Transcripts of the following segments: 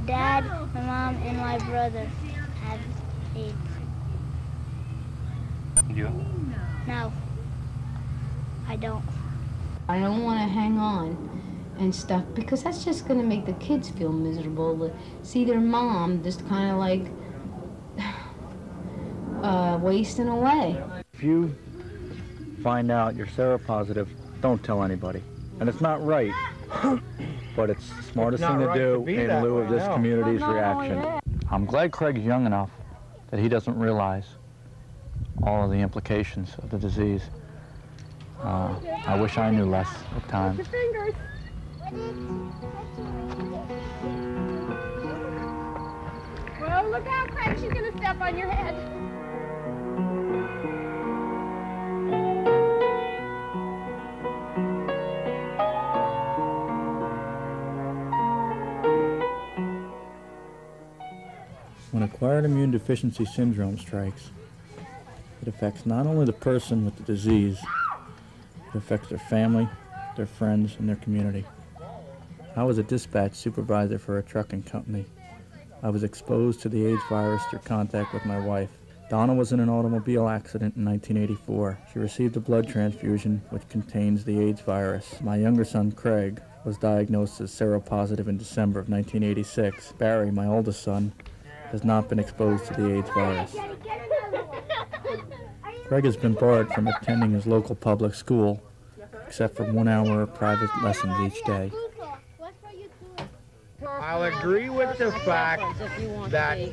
dad, my mom, and my brother have AIDS. You? No, I don't. I don't want to hang on and stuff because that's just going to make the kids feel miserable to see their mom just kind of like wasting away. If you find out you're seropositive, don't tell anybody. And it's not right, but it's the smartest thing to do in lieu of this community's reaction. I'm glad Craig's young enough that he doesn't realize all of the implications of the disease. I wish I knew less at times. Your fingers. Well, look out, Craig. She's going to step on your head. When acquired immune deficiency syndrome strikes, it affects not only the person with the disease, it affects their family, their friends, and their community. I was a dispatch supervisor for a trucking company. I was exposed to the AIDS virus through contact with my wife. Donna was in an automobile accident in 1984. She received a blood transfusion which contains the AIDS virus. My younger son, Craig, was diagnosed as seropositive in December of 1986. Barry, my oldest son, has not been exposed to the AIDS virus. Craig has been barred from attending his local public school, except for 1 hour of private lessons each day. I'll agree with the fact that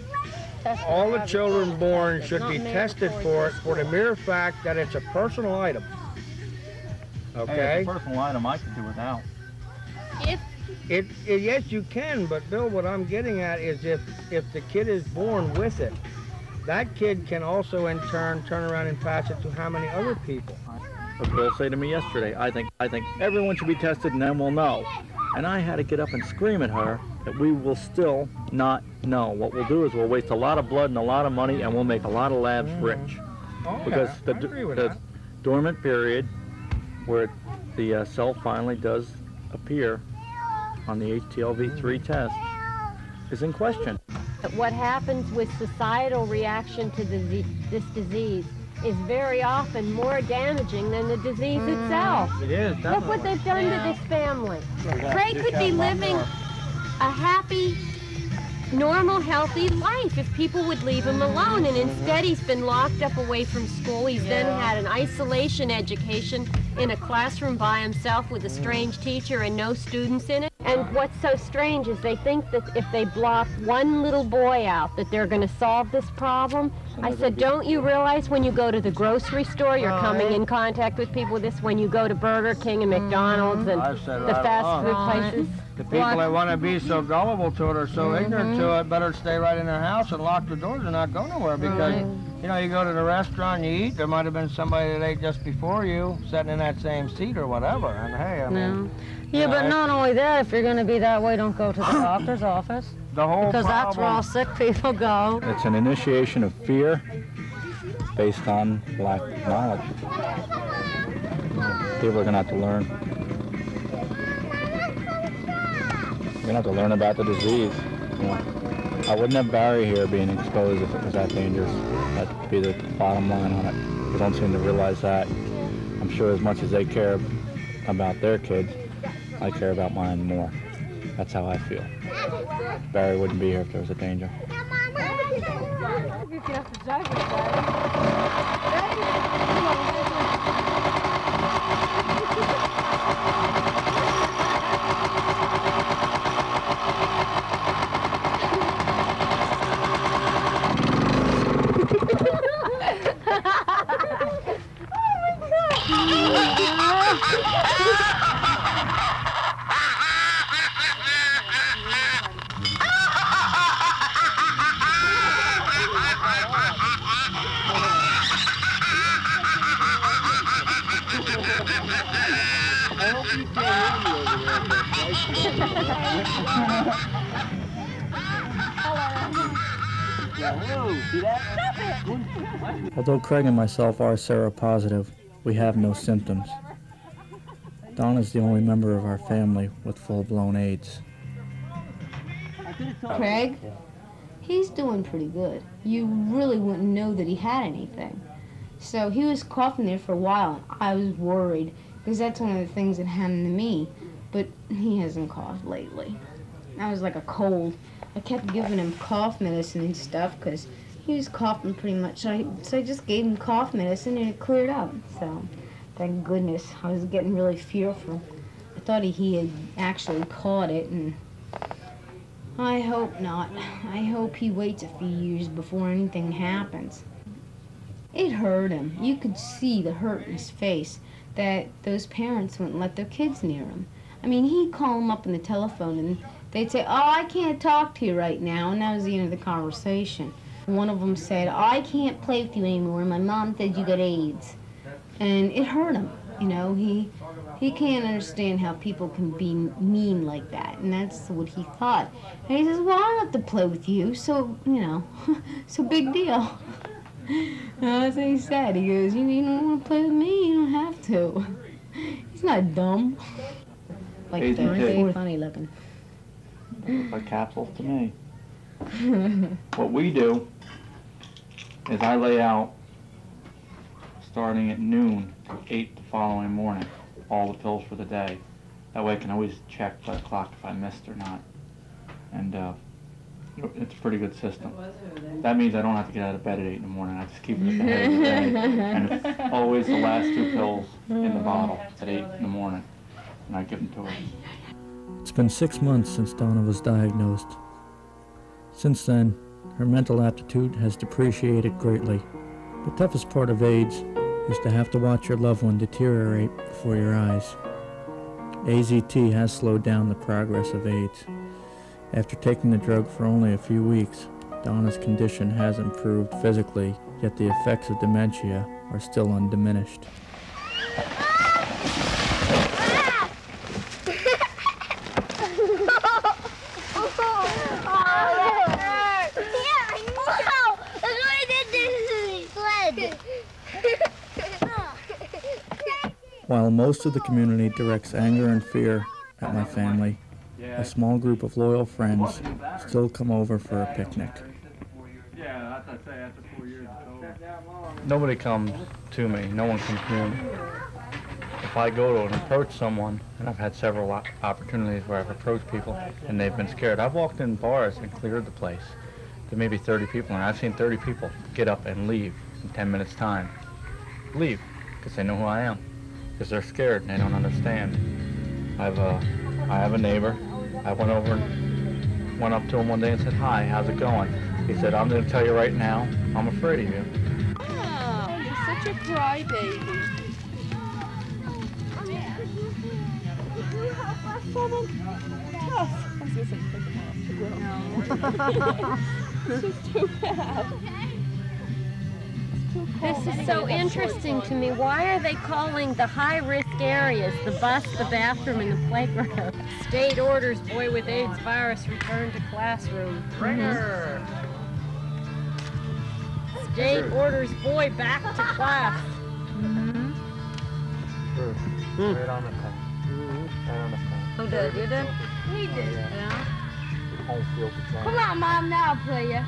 all the children born should be tested for it for the mere fact that it's a personal item. Okay? Hey, it's a personal item I could do without. Yes, you can, but Bill, what I'm getting at is if the kid is born with it, that kid can also in turn turn around and pass it to how many other people? What Bill said to me yesterday, I think everyone should be tested and then we'll know. And I had to get up and scream at her that we will still not know. What we'll do is we'll waste a lot of blood and a lot of money and we'll make a lot of labs rich. Oh, because yeah, the dormant period where the cell finally does appear on the HTLV3 test is in question. What happens with societal reaction to this disease is very often more damaging than the disease itself. It is, definitely. Look what they've done to this family. Craig could be living a happy, normal, healthy life if people would leave him alone, and instead he's been locked up away from school. He's then had an isolation education in a classroom by himself with a strange teacher and no students in it. And what's so strange is they think that if they block one little boy out that they're going to solve this problem. I said, don't you realize when you go to the grocery store you're coming in contact with people with this, when you go to Burger King and McDonald's and the fast food places? The people that want to be so gullible to it or so ignorant to it better stay right in their house and lock the doors and not go nowhere because, you know, you go to the restaurant, you eat, there might have been somebody that ate just before you sitting in that same seat or whatever. And hey, I mean... Yeah, but not only that, if you're going to be that way, don't go to the doctor's office. The whole because that's where all sick people go. It's an initiation of fear based on lack of knowledge. People are going to have to learn. You're going to have to learn about the disease. You know, I wouldn't have Barry here being exposed if it was that dangerous. That'd be the bottom line on it. They don't seem to realize that. I'm sure as much as they care about their kids, I care about mine more. That's how I feel. Barry wouldn't be here if there was a danger. Although Craig and myself are seropositive, we have no symptoms. Donna's the only member of our family with full-blown AIDS. Craig, he's doing pretty good. You really wouldn't know that he had anything. So he was coughing there for a while, and I was worried, because that's one of the things that happened to me, but he hasn't coughed lately. That was like a cold. I kept giving him cough medicine and stuff, because he was coughing pretty much. So I just gave him cough medicine, and it cleared up. So thank goodness. I was getting really fearful. I thought he had actually caught it, and I hope not. I hope he waits a few years before anything happens. It hurt him. You could see the hurt in his face that those parents wouldn't let their kids near him. I mean, he'd call them up on the telephone and they'd say, "Oh, I can't talk to you right now," and that was the end of the conversation. One of them said, "I can't play with you anymore. My mom said you got AIDS." And it hurt him. You know, he can't understand how people can be mean like that, and that's what he thought. And he says, "Well, I don't have to play with you, so, you know, so big deal." That's what he said. He goes, "You don't want to play with me, you don't have to." He's not dumb. Like, they're funny looking. Like capsules to me. What we do is I lay out, starting at noon to 8 the following morning, all the pills for the day. That way I can always check by the clock if I missed or not. And it's a pretty good system. That means I don't have to get out of bed at 8 in the morning. I just keep it at the head of the day. And it's always the last 2 pills in the bottle at 8 in the morning. And I give them to her. It's been 6 months since Donna was diagnosed. Since then, her mental aptitude has depreciated greatly. The toughest part of AIDS is to have to watch your loved one deteriorate before your eyes. AZT has slowed down the progress of AIDS. After taking the drug for only a few weeks, Donna's condition has improved physically, yet the effects of dementia are still undiminished. While most of the community directs anger and fear at my family, a small group of loyal friends still come over for a picnic. Nobody comes to me. No one comes near me. If I go to and approach someone, and I've had several opportunities where I've approached people and they've been scared. I've walked in bars and cleared the place. There may be 30 people, and I've seen 30 people get up and leave in 10 minutes' time. Leave, because they know who I am. Because they're scared and they don't understand. I have a neighbor. I went over and went up to him one day and said, "Hi, how's it going?" He said, "I'm going to tell you right now, I'm afraid of you." Oh, you're such a crybaby. Tough. I was going to say, take them off. This is too bad. This is so interesting to me. Why are they calling the high-risk areas, the bus, the bathroom, and the playground? State orders boy with AIDS virus return to classroom. Strenger! State orders boy back to class. Right on the pen. Right on the pen. Who did? You did? He did. Yeah. Home field patrol. Come on, Mom, now I'll play you.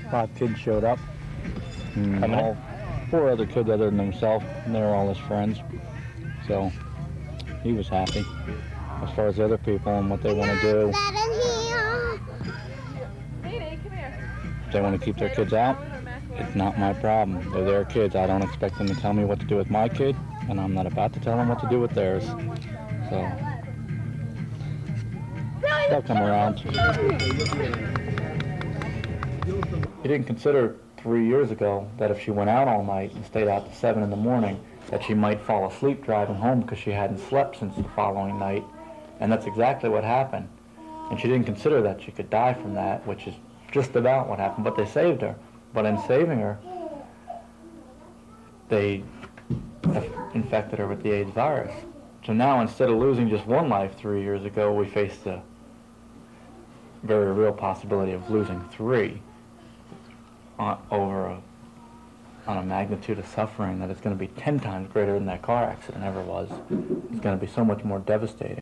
5 kids showed up. And all 4 other kids other than himself, and they were all his friends. So he was happy. As far as the other people and what they want to do, if they want to keep their kids out, it's not my problem. They're their kids. I don't expect them to tell me what to do with my kid, and I'm not about to tell them what to do with theirs. So they'll come around. He didn't consider 3 years ago that if she went out all night and stayed out to 7 in the morning, that she might fall asleep driving home because she hadn't slept since the following night. And that's exactly what happened. And she didn't consider that she could die from that, which is just about what happened. But they saved her. But in saving her, they infected her with the AIDS virus. So now, instead of losing just 1 life 3 years ago, we face the very real possibility of losing 3. On a magnitude of suffering that is going to be 10 times greater than that car accident ever was. It's going to be so much more devastating.